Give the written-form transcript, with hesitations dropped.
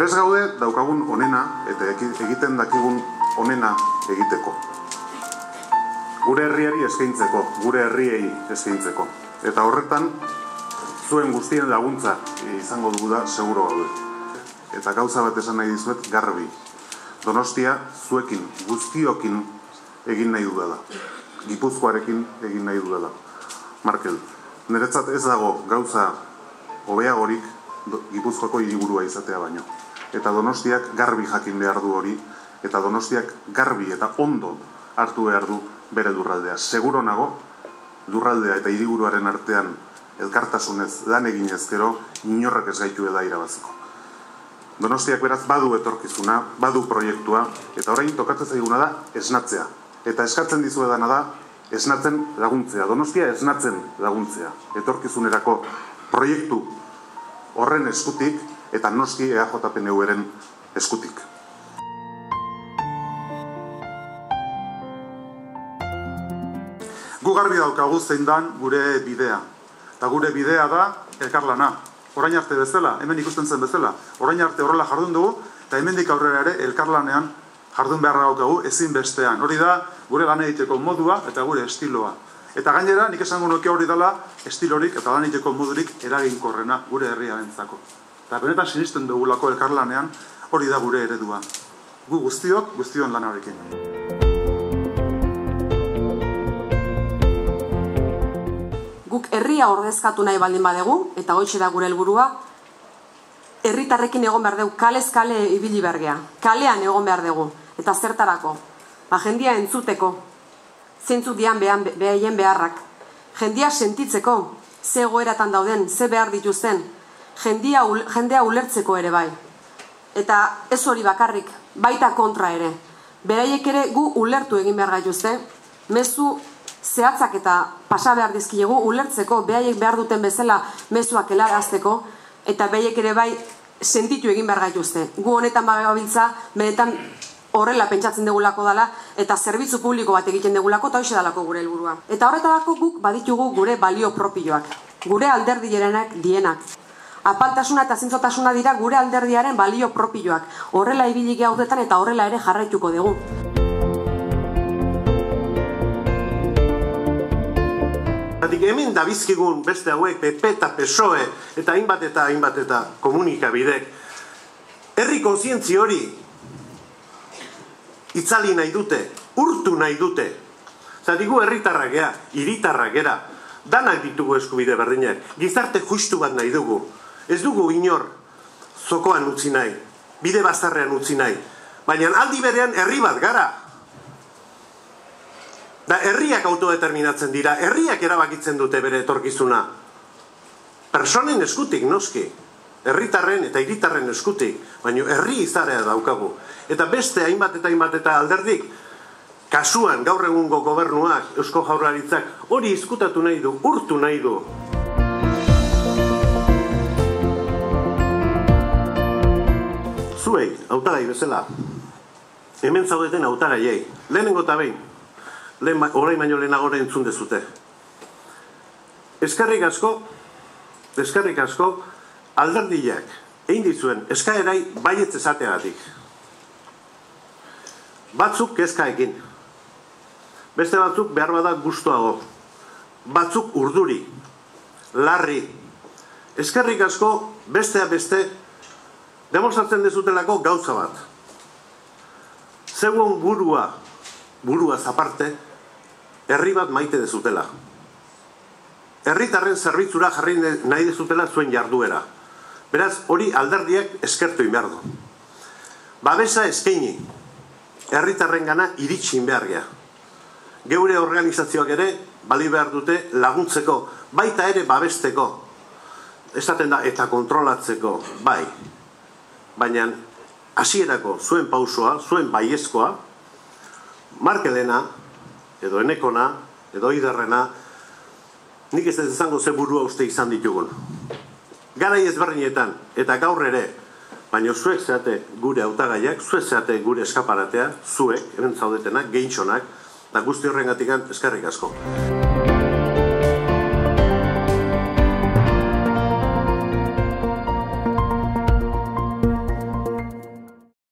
Prest gaude daukagun onena eta egiten dakigun onena egiteko. Gure herriari eskaintzeko, gure herriei eskaintzeko. Eta horretan, zuen guztien laguntza izango dugu da, seguro gaude. Eta gauza bat esan nahi dizuet garbi. Donostia zuekin, guztiokin egin nahi dudala. Gipuzkoarekin egin nahi dudala. Markel, niretzat ez dago gauza hobeagorik Gipuzkoako hiriburua izatea baino. Eta Donostiak garbi jakin behar du hori, eta Donostiak garbi eta ondo hartu behar du bere lurraldea. Seguro nago, lurraldea eta hiriburuaren artean elkartasunez lan eginez gero, inorrak ez gaituela irabaziko. Donostiak beraz badu etorkizuna, badu proiektua, eta orain tokatzen zaiguna da esnatzea. Eta eskatzen dizuedana da esnatzen laguntzea. Donostia esnatzen laguntzea. Etorkizunerako proiektu horren eskutik eta noski EAJPNU-ren eskutik. Gu garbi daukagu zein dan gure bidea. Eta gure bidea da elkarlana. Orain arte bezala, hemen ikusten zen bezala. Orain arte horrela jardun dugu, eta hemendik aurrera ere elkarlanean jardun beharra daukagu ezin bestean. Hori da gure lan egiteko modua eta gure estiloa. Eta gainera, nik esango nuke hori dela estilorik eta lan egiteko modurik eraginkorrena gure herriarentzako. Eta benetan sinisten dugulako elkarlanean hori da gure eredua. Gu guztiok, guztion lanarekin. Guk herria ordezkatu nahi baldin badegu, eta hoitxe da gure helburua, herritarrekin egon behar dugu, kalez kale ibili behar gea. Kalean egon behar dugu, eta zertarako. Jendia entzuteko, zeintzuk dian behaien beharrak. Jendia sentitzeko, ze egoeratan dauden, ze behar dituzten. Jendea ulertzeko ere bai. Eta ez hori bakarrik, baita kontra ere. Beraiek ere gu ulertu egin behar gaituzte, mezu zehatzak eta pasa behar dizkilegu ulertzeko, behaiek behar duten bezala mezuak helarazteko, eta behaiek ere bai sentitu egin behar gaituzte. Gu honetan bagabiltza, benetan horrela pentsatzen degulako dela, eta zerbitzu publiko bat egiten degulako, eta hoxe dalako gure helburua. Eta horretarako guk baditugu gure balio propioak, gure alderdierenak dienak. Apaltasuna eta zintzotasuna dira gure alderdiaren balio propioak. Horrela ibilik gaudetan eta horrela ere jarraituko dugu. Hemen dabizkigun beste hauek PP eta PSOE eta hainbat eta komunikabidek herri kontzientzi hori itzali nahi dute, urtu nahi dute. Zatigu herritarrak gea, hiritarrak gera, danak ditugu eskubide berdinak, gizarte justu bat nahi dugu. Ez dugu inor zokoan utzi nahi, bide bazterrean utzi nahi, baina aldi berean herri bat gara. Da herriak autodeterminatzen dira, herriak erabakitzen dute bere etorkizuna. Personen eskutik, noski. Herritarren eta hiritarren eskutik, baina herri izarea daukagu. Eta beste hainbat eta alderdik, kasuan gaur egungo gobernuak, Eusko Jaurlaritzak, hori izkutatu nahi du, urtu nahi du. Zuei, hautagai bezala, hemen zaudeten hautagaiei, lehenengo eta behin, orain baino lehenago entzun dezute. Eskerrik asko, alderdiak egin dizuen eskaerai baietz esateagatik. Batzuk kezkaekin, beste batzuk behar bada gustuago, batzuk urduri, larri. Eskerrik asko, bestea beste, demostratzen dezutelako gauza bat. Zeuen buruaz aparte, herri bat maite dezutela. Herritarren zerbitzura jarri nahi dezutela zuen jarduera. Beraz, hori alderdiak eskertu behar du. Babesa eskaini, herritarren gana iritsi behar gea. Geure organizazioak ere, bali behar dute laguntzeko, baita ere babesteko. Esaten da, eta kontrolatzeko, bai. Baina, hasierako zuen pausoa, zuen baiezkoa, Markelena, edo Enekona, edo Iderrena, nik ez izango ze burua uste izan ditugun. Garai ezberdinetan, eta gaur ere, baina zuek zeate gure hautagaiak, zuek zeate gure eskaparatea, zuek, hemen zaudetenak, gehintxonak, eta guzti horrengatikan eskerrik asko.